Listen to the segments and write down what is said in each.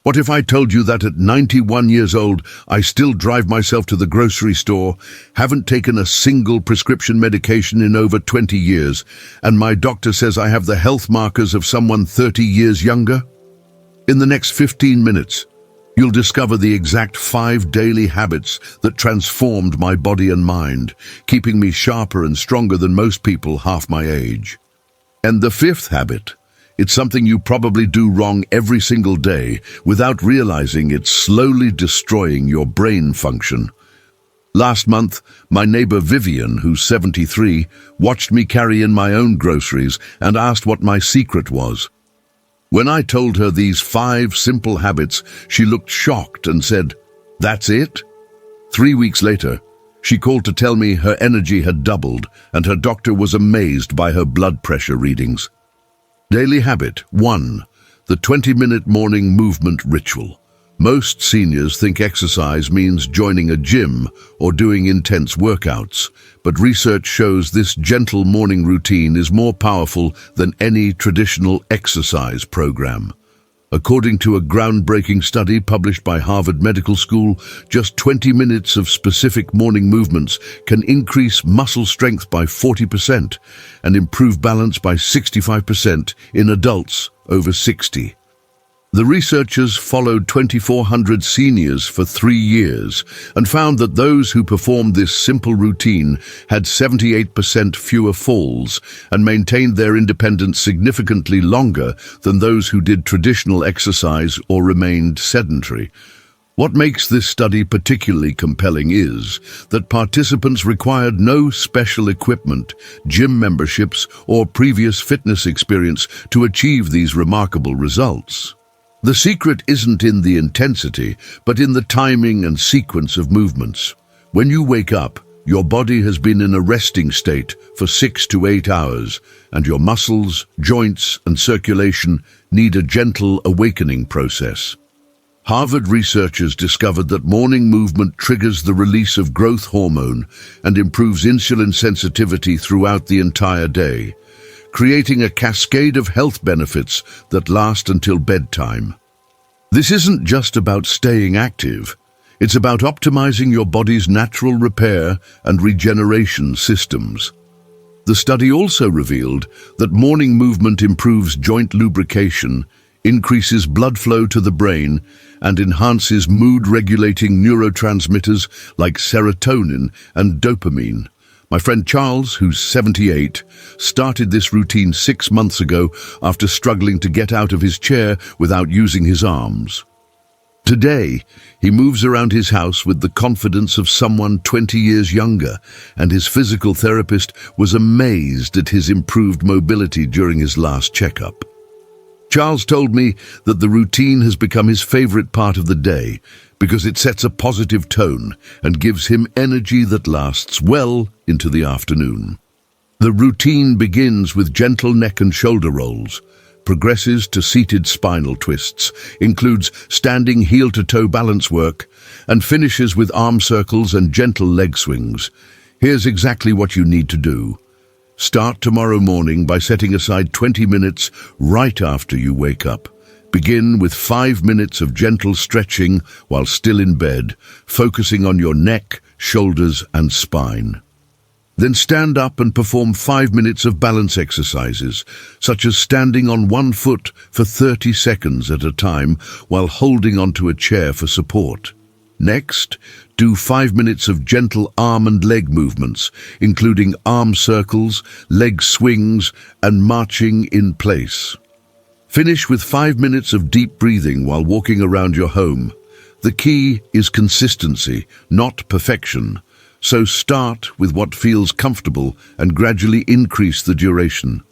What if I told you that at 91 years old, I still drive myself to the grocery store, haven't taken a single prescription medication in over 20 years, and my doctor says I have the health markers of someone 30 years younger? In the next 15 minutes, you'll discover the exact 5 daily habits that transformed my body and mind, keeping me sharper and stronger than most people half my age. And the 5th habit, it's something you probably do wrong every single day without realizing it's slowly destroying your brain function. Last month, my neighbor Vivian, who's 73, watched me carry in my own groceries and asked what my secret was. When I told her these 5 simple habits, she looked shocked and said, "That's it?" 3 weeks later, she called to tell me her energy had doubled and her doctor was amazed by her blood pressure readings. Daily habit 1. The 20-minute morning movement ritual. Most seniors think exercise means joining a gym or doing intense workouts, but research shows this gentle morning routine is more powerful than any traditional exercise program. According to a groundbreaking study published by Harvard Medical School, just 20 minutes of specific morning movements can increase muscle strength by 40% and improve balance by 65% in adults over 60. The researchers followed 2,400 seniors for 3 years and found that those who performed this simple routine had 78% fewer falls and maintained their independence significantly longer than those who did traditional exercise or remained sedentary. What makes this study particularly compelling is that participants required no special equipment, gym memberships, or previous fitness experience to achieve these remarkable results. The secret isn't in the intensity, but in the timing and sequence of movements. When you wake up, your body has been in a resting state for 6 to 8 hours, and your muscles, joints, and circulation need a gentle awakening process. Harvard researchers discovered that morning movement triggers the release of growth hormone and improves insulin sensitivity throughout the entire day, creating a cascade of health benefits that last until bedtime. This isn't just about staying active, it's about optimizing your body's natural repair and regeneration systems. The study also revealed that morning movement improves joint lubrication, increases blood flow to the brain, and enhances mood-regulating neurotransmitters like serotonin and dopamine. My friend Charles, who's 78, started this routine 6 months ago after struggling to get out of his chair without using his arms. Today, he moves around his house with the confidence of someone 20 years younger, and his physical therapist was amazed at his improved mobility during his last checkup. Charles told me that the routine has become his favorite part of the day because it sets a positive tone and gives him energy that lasts well into the afternoon. The routine begins with gentle neck and shoulder rolls, progresses to seated spinal twists, includes standing heel-to-toe balance work, and finishes with arm circles and gentle leg swings. Here's exactly what you need to do. Start tomorrow morning by setting aside 20 minutes right after you wake up. Begin with 5 minutes of gentle stretching while still in bed, focusing on your neck, shoulders, and spine. Then stand up and perform 5 minutes of balance exercises, such as standing on one foot for 30 seconds at a time while holding onto a chair for support. Next, do 5 minutes of gentle arm and leg movements, including arm circles, leg swings, and marching in place. Finish with 5 minutes of deep breathing while walking around your home. The key is consistency, not perfection. So start with what feels comfortable and gradually increase the duration.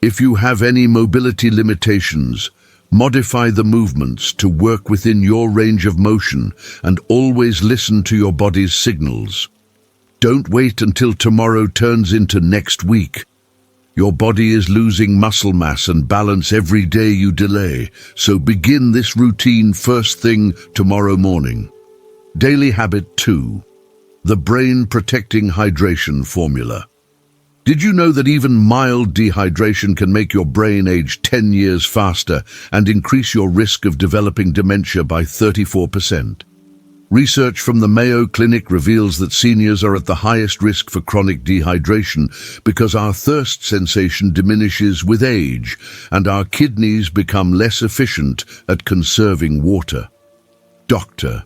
If you have any mobility limitations, modify the movements to work within your range of motion and always listen to your body's signals. Don't wait until tomorrow turns into next week. Your body is losing muscle mass and balance every day you delay, so begin this routine first thing tomorrow morning. Daily habit 2. The brain protecting hydration formula. Did you know that even mild dehydration can make your brain age 10 years faster and increase your risk of developing dementia by 34%? Research from the Mayo Clinic reveals that seniors are at the highest risk for chronic dehydration because our thirst sensation diminishes with age and our kidneys become less efficient at conserving water. Dr.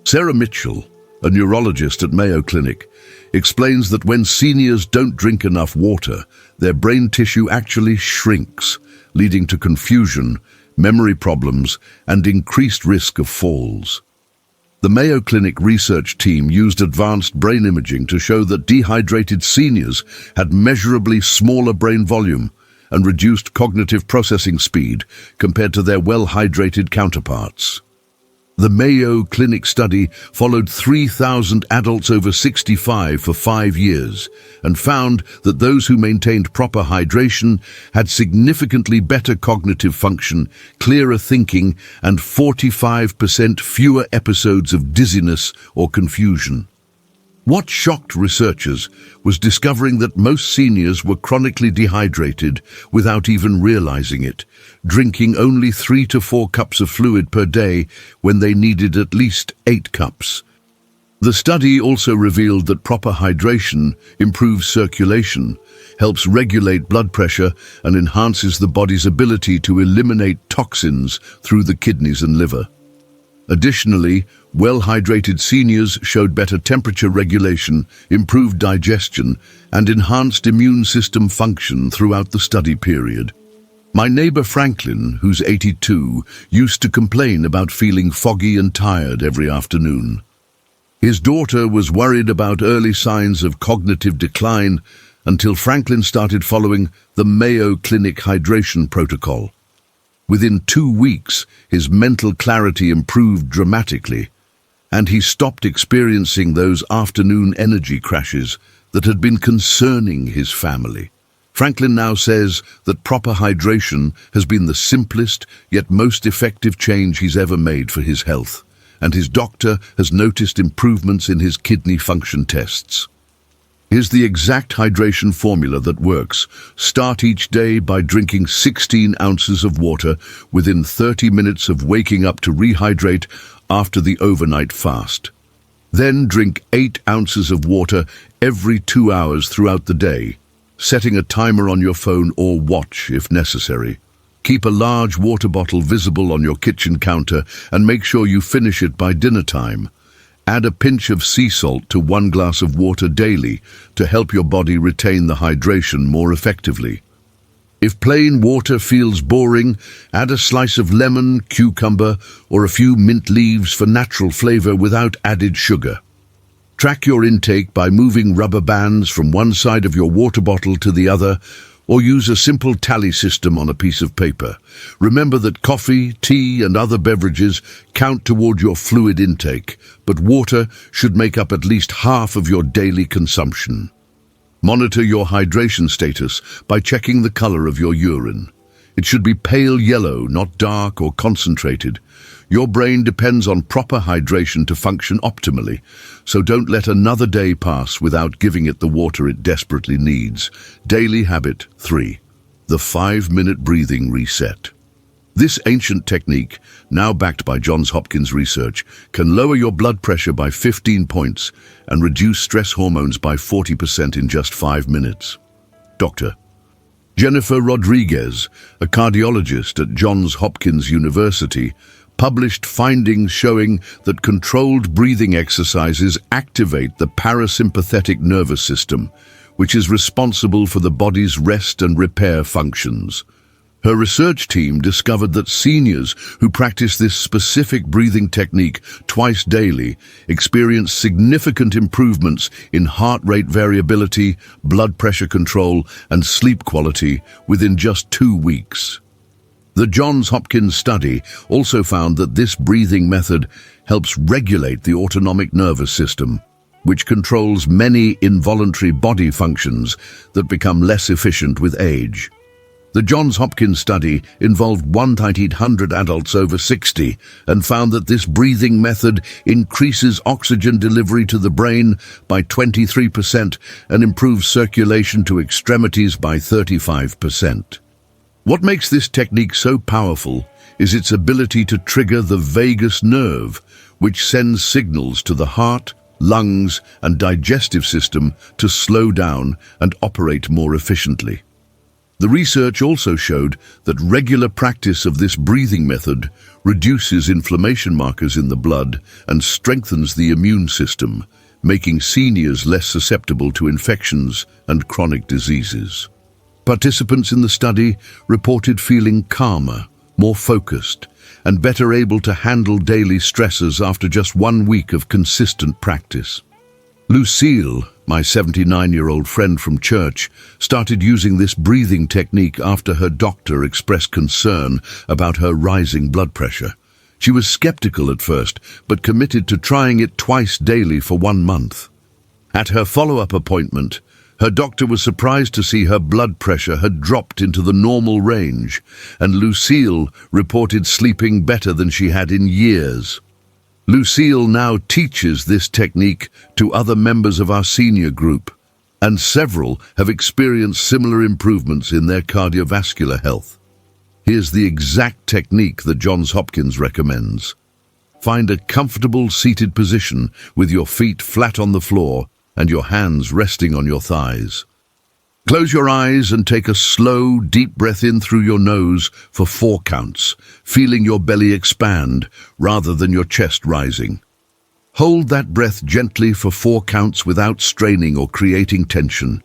Sarah Mitchell, a neurologist at Mayo Clinic, explains that when seniors don't drink enough water, their brain tissue actually shrinks, leading to confusion, memory problems, and increased risk of falls. The Mayo Clinic research team used advanced brain imaging to show that dehydrated seniors had measurably smaller brain volume and reduced cognitive processing speed compared to their well-hydrated counterparts. The Mayo Clinic study followed 3,000 adults over 65 for 5 years and found that those who maintained proper hydration had significantly better cognitive function, clearer thinking, and 45% fewer episodes of dizziness or confusion. What shocked researchers was discovering that most seniors were chronically dehydrated without even realizing it, drinking only 3 to 4 cups of fluid per day when they needed at least 8 cups. The study also revealed that proper hydration improves circulation, helps regulate blood pressure, and enhances the body's ability to eliminate toxins through the kidneys and liver. Additionally, well-hydrated seniors showed better temperature regulation, improved digestion, and enhanced immune system function throughout the study period. My neighbor Franklin, who's 82, used to complain about feeling foggy and tired every afternoon. His daughter was worried about early signs of cognitive decline until Franklin started following the Mayo Clinic hydration protocol. Within 2 weeks, his mental clarity improved dramatically, and he stopped experiencing those afternoon energy crashes that had been concerning his family. Franklin now says that proper hydration has been the simplest yet most effective change he's ever made for his health, and his doctor has noticed improvements in his kidney function tests. Here's the exact hydration formula that works. Start each day by drinking 16 ounces of water within 30 minutes of waking up to rehydrate after the overnight fast. Then drink 8 ounces of water every 2 hours throughout the day, setting a timer on your phone or watch if necessary. Keep a large water bottle visible on your kitchen counter and make sure you finish it by dinner time. Add a pinch of sea salt to 1 glass of water daily to help your body retain the hydration more effectively. If plain water feels boring, add a slice of lemon, cucumber, or a few mint leaves for natural flavor without added sugar. Track your intake by moving rubber bands from one side of your water bottle to the other, or use a simple tally system on a piece of paper. Remember that coffee, tea, and other beverages count toward your fluid intake, but water should make up at least half of your daily consumption. Monitor your hydration status by checking the color of your urine. It should be pale yellow, not dark or concentrated. Your brain depends on proper hydration to function optimally, so don't let another day pass without giving it the water it desperately needs. Daily habit 3. The 5-minute breathing reset. This ancient technique, now backed by Johns Hopkins research, can lower your blood pressure by 15 points and reduce stress hormones by 40% in just 5 minutes. Dr. Jennifer Rodriguez, a cardiologist at Johns Hopkins University, published findings showing that controlled breathing exercises activate the parasympathetic nervous system, which is responsible for the body's rest and repair functions. Her research team discovered that seniors who practice this specific breathing technique twice daily experience significant improvements in heart rate variability, blood pressure control, and sleep quality within just 2 weeks. The Johns Hopkins study also found that this breathing method helps regulate the autonomic nervous system, which controls many involuntary body functions that become less efficient with age. The Johns Hopkins study involved 1,800 adults over 60 and found that this breathing method increases oxygen delivery to the brain by 23% and improves circulation to extremities by 35%. What makes this technique so powerful is its ability to trigger the vagus nerve, which sends signals to the heart, lungs, and digestive system to slow down and operate more efficiently. The research also showed that regular practice of this breathing method reduces inflammation markers in the blood and strengthens the immune system, making seniors less susceptible to infections and chronic diseases. Participants in the study reported feeling calmer, more focused, and better able to handle daily stresses after just 1 week of consistent practice. Lucille, my 79-year-old friend from church, started using this breathing technique after her doctor expressed concern about her rising blood pressure. She was skeptical at first, but committed to trying it twice daily for 1 month. At her follow-up appointment, her doctor was surprised to see her blood pressure had dropped into the normal range, and Lucille reported sleeping better than she had in years. Lucille now teaches this technique to other members of our senior group, and several have experienced similar improvements in their cardiovascular health. Here's the exact technique that Johns Hopkins recommends. Find a comfortable seated position with your feet flat on the floor and your hands resting on your thighs. Close your eyes and take a slow, deep breath in through your nose for 4 counts, feeling your belly expand rather than your chest rising. Hold that breath gently for 4 counts without straining or creating tension.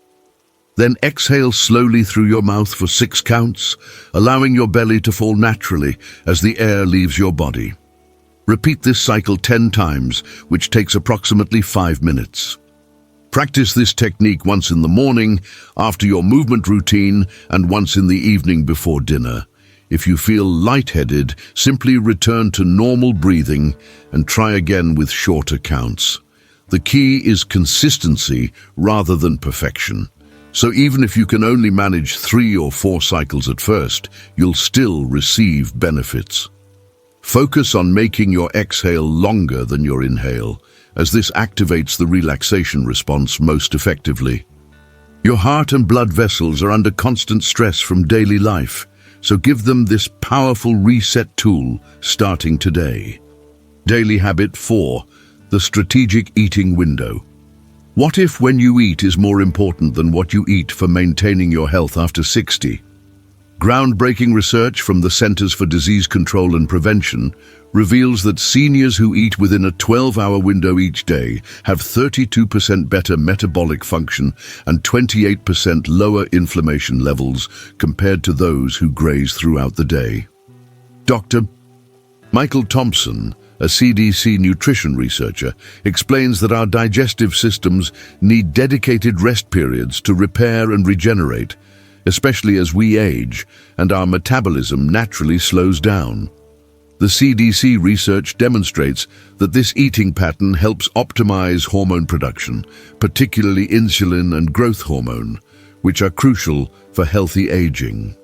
Then exhale slowly through your mouth for 6 counts, allowing your belly to fall naturally as the air leaves your body. Repeat this cycle 10 times, which takes approximately 5 minutes. Practice this technique once in the morning, after your movement routine, and once in the evening before dinner. If you feel lightheaded, simply return to normal breathing and try again with shorter counts. The key is consistency rather than perfection. So even if you can only manage 3 or 4 cycles at first, you'll still receive benefits. Focus on making your exhale longer than your inhale, as this activates the relaxation response most effectively. Your heart and blood vessels are under constant stress from daily life, so give them this powerful reset tool starting today. Daily habit 4, the strategic eating window. What if when you eat is more important than what you eat for maintaining your health after 60? Groundbreaking research from the Centers for Disease Control and Prevention reveals that seniors who eat within a 12-hour window each day have 32% better metabolic function and 28% lower inflammation levels compared to those who graze throughout the day. Dr. Michael Thompson, a CDC nutrition researcher, explains that our digestive systems need dedicated rest periods to repair and regenerate, especially as we age and our metabolism naturally slows down. The CDC research demonstrates that this eating pattern helps optimize hormone production, particularly insulin and growth hormone, which are crucial for healthy aging.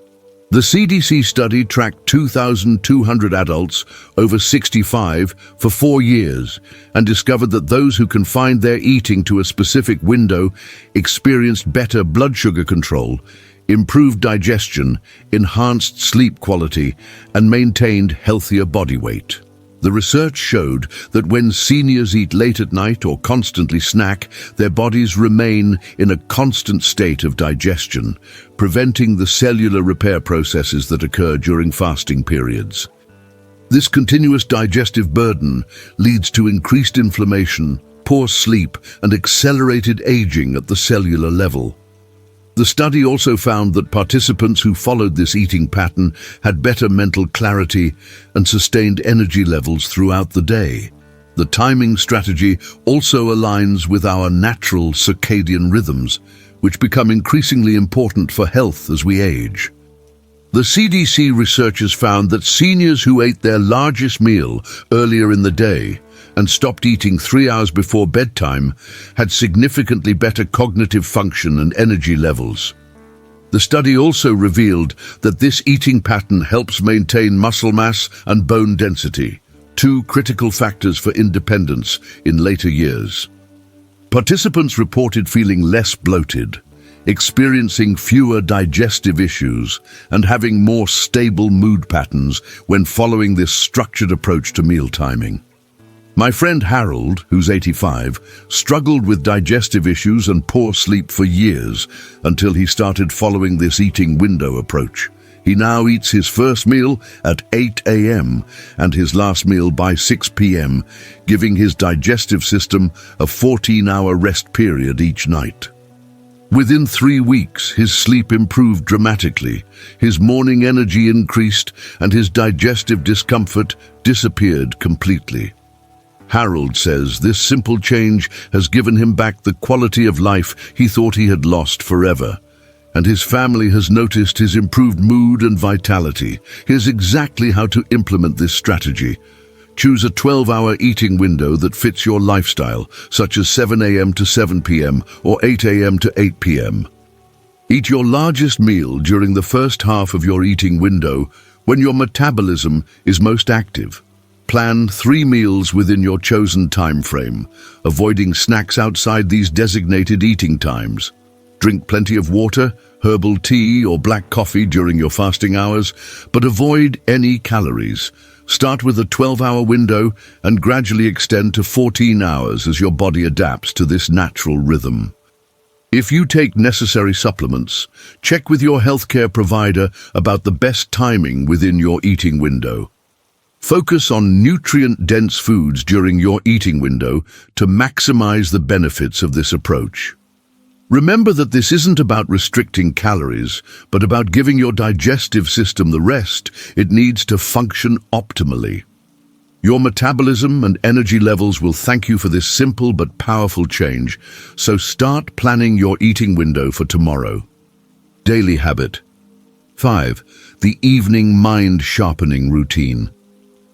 The CDC study tracked 2,200 adults over 65 for 4 years and discovered that those who confined their eating to a specific window experienced better blood sugar control, improved digestion, enhanced sleep quality, and maintained healthier body weight. The research showed that when seniors eat late at night or constantly snack, their bodies remain in a constant state of digestion, preventing the cellular repair processes that occur during fasting periods. This continuous digestive burden leads to increased inflammation, poor sleep, and accelerated aging at the cellular level. The study also found that participants who followed this eating pattern had better mental clarity and sustained energy levels throughout the day. The timing strategy also aligns with our natural circadian rhythms, which become increasingly important for health as we age. The CDC researchers found that seniors who ate their largest meal earlier in the day and stopped eating 3 hours before bedtime had significantly better cognitive function and energy levels. The study also revealed that this eating pattern helps maintain muscle mass and bone density, two critical factors for independence in later years. Participants reported feeling less bloated, experiencing fewer digestive issues, and having more stable mood patterns when following this structured approach to meal timing. My friend Harold, who's 85, struggled with digestive issues and poor sleep for years until he started following this eating window approach. He now eats his first meal at 8 a.m. and his last meal by 6 p.m., giving his digestive system a 14-hour rest period each night. Within 3 weeks, his sleep improved dramatically, his morning energy increased, and his digestive discomfort disappeared completely. Harold says this simple change has given him back the quality of life he thought he had lost forever. And his family has noticed his improved mood and vitality. Here's exactly how to implement this strategy. Choose a 12-hour eating window that fits your lifestyle, such as 7 a.m. to 7 p.m. or 8 a.m. to 8 p.m. Eat your largest meal during the first half of your eating window when your metabolism is most active. Plan 3 meals within your chosen time frame, avoiding snacks outside these designated eating times. Drink plenty of water, herbal tea or black coffee during your fasting hours, but avoid any calories. Start with a 12-hour window and gradually extend to 14 hours as your body adapts to this natural rhythm. If you take necessary supplements, check with your healthcare provider about the best timing within your eating window. Focus on nutrient-dense foods during your eating window to maximize the benefits of this approach. Remember that this isn't about restricting calories, but about giving your digestive system the rest it needs to function optimally. Your metabolism and energy levels will thank you for this simple but powerful change, so start planning your eating window for tomorrow. Daily habit. 5. The evening mind-sharpening routine.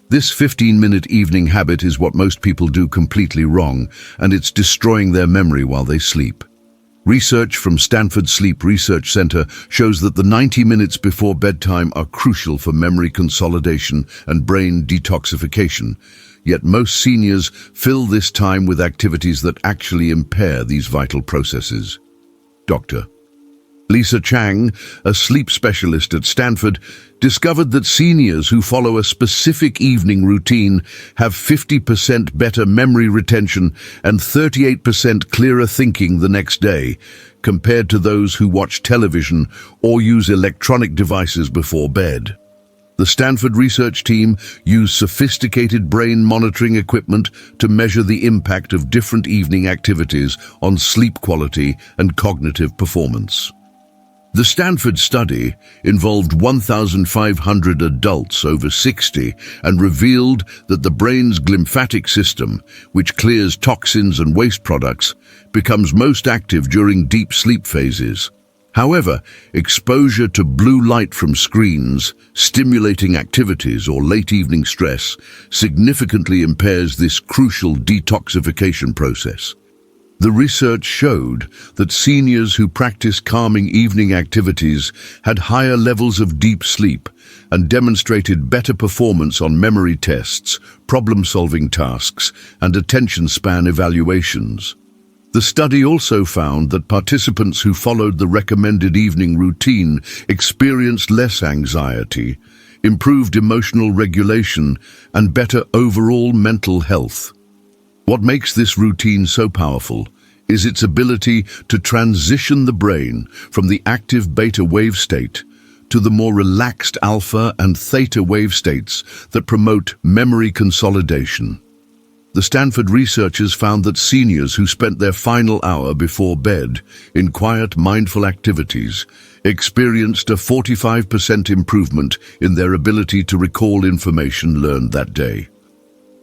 This 15-minute evening habit is what most people do completely wrong, and it's destroying their memory while they sleep. Research from Stanford Sleep Research Center shows that the 90 minutes before bedtime are crucial for memory consolidation and brain detoxification, yet most seniors fill this time with activities that actually impair these vital processes. Dr. Lisa Chang, a sleep specialist at Stanford, discovered that seniors who follow a specific evening routine have 50% better memory retention and 38% clearer thinking the next day, compared to those who watch television or use electronic devices before bed. The Stanford research team used sophisticated brain monitoring equipment to measure the impact of different evening activities on sleep quality and cognitive performance. The Stanford study involved 1,500 adults over 60 and revealed that the brain's glymphatic system, which clears toxins and waste products, becomes most active during deep sleep phases. However, exposure to blue light from screens, stimulating activities, or late evening stress significantly impairs this crucial detoxification process. The research showed that seniors who practice calming evening activities had higher levels of deep sleep and demonstrated better performance on memory tests, problem-solving tasks, and attention span evaluations. The study also found that participants who followed the recommended evening routine experienced less anxiety, improved emotional regulation, and better overall mental health. What makes this routine so powerful is its ability to transition the brain from the active beta wave state to the more relaxed alpha and theta wave states that promote memory consolidation. The Stanford researchers found that seniors who spent their final hour before bed in quiet, mindful activities experienced a 45% improvement in their ability to recall information learned that day.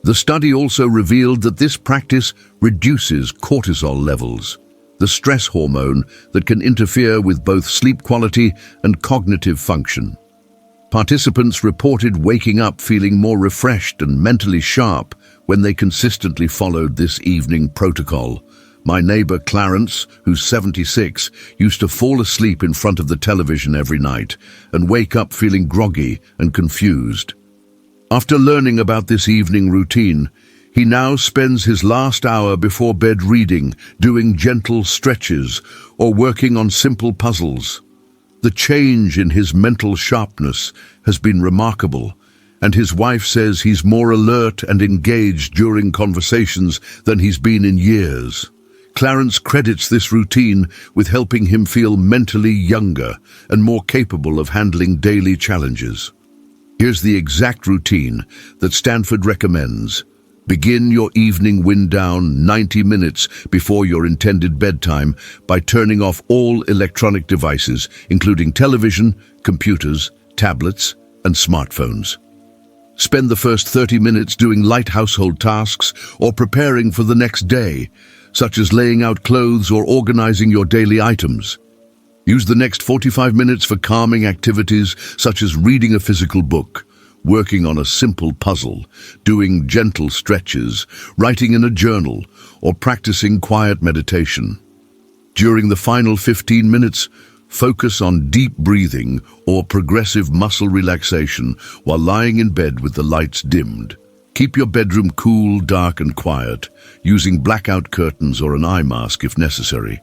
The study also revealed that this practice reduces cortisol levels, the stress hormone that can interfere with both sleep quality and cognitive function. Participants reported waking up feeling more refreshed and mentally sharp when they consistently followed this evening protocol, My neighbor Clarence, who's 76, used to fall asleep in front of the television every night and wake up feeling groggy and confused. After learning about this evening routine, he now spends his last hour before bed reading, doing gentle stretches, or working on simple puzzles. The change in his mental sharpness has been remarkable, and his wife says he's more alert and engaged during conversations than he's been in years. Clarence credits this routine with helping him feel mentally younger and more capable of handling daily challenges. Here's the exact routine that Stanford recommends. Begin your evening wind down 90 minutes before your intended bedtime by turning off all electronic devices, including television, computers, tablets, and smartphones. Spend the first 30 minutes doing light household tasks or preparing for the next day, such as laying out clothes or organizing your daily items. Use the next 45 minutes for calming activities such as reading a physical book, working on a simple puzzle, doing gentle stretches, writing in a journal, or practicing quiet meditation. During the final 15 minutes, focus on deep breathing or progressive muscle relaxation while lying in bed with the lights dimmed. Keep your bedroom cool, dark, and quiet, using blackout curtains or an eye mask if necessary.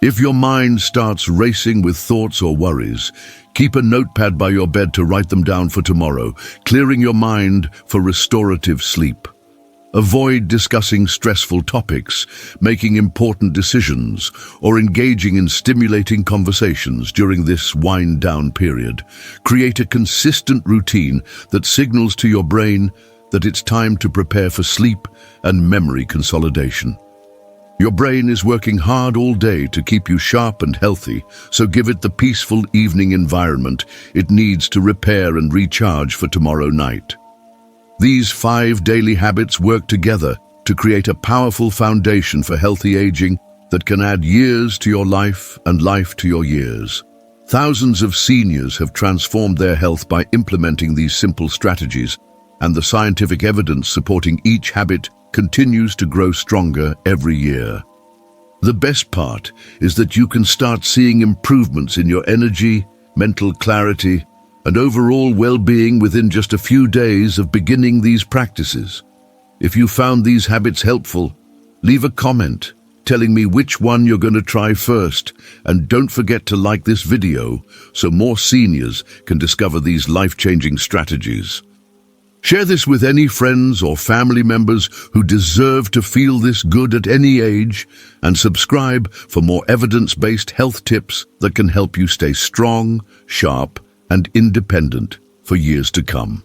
If your mind starts racing with thoughts or worries, keep a notepad by your bed to write them down for tomorrow, clearing your mind for restorative sleep. Avoid discussing stressful topics, making important decisions, or engaging in stimulating conversations during this wind-down period. Create a consistent routine that signals to your brain that it's time to prepare for sleep and memory consolidation. Your brain is working hard all day to keep you sharp and healthy, so give it the peaceful evening environment it needs to repair and recharge for tomorrow night. These 5 daily habits work together to create a powerful foundation for healthy aging that can add years to your life and life to your years. Thousands of seniors have transformed their health by implementing these simple strategies, and the scientific evidence supporting each habit continues to grow stronger every year. The best part is that you can start seeing improvements in your energy, mental clarity, and overall well-being within just a few days of beginning these practices. If you found these habits helpful, leave a comment telling me which one you're going to try first, and don't forget to like this video so more seniors can discover these life-changing strategies. Share this with any friends or family members who deserve to feel this good at any age, and subscribe for more evidence-based health tips that can help you stay strong, sharp, and independent for years to come.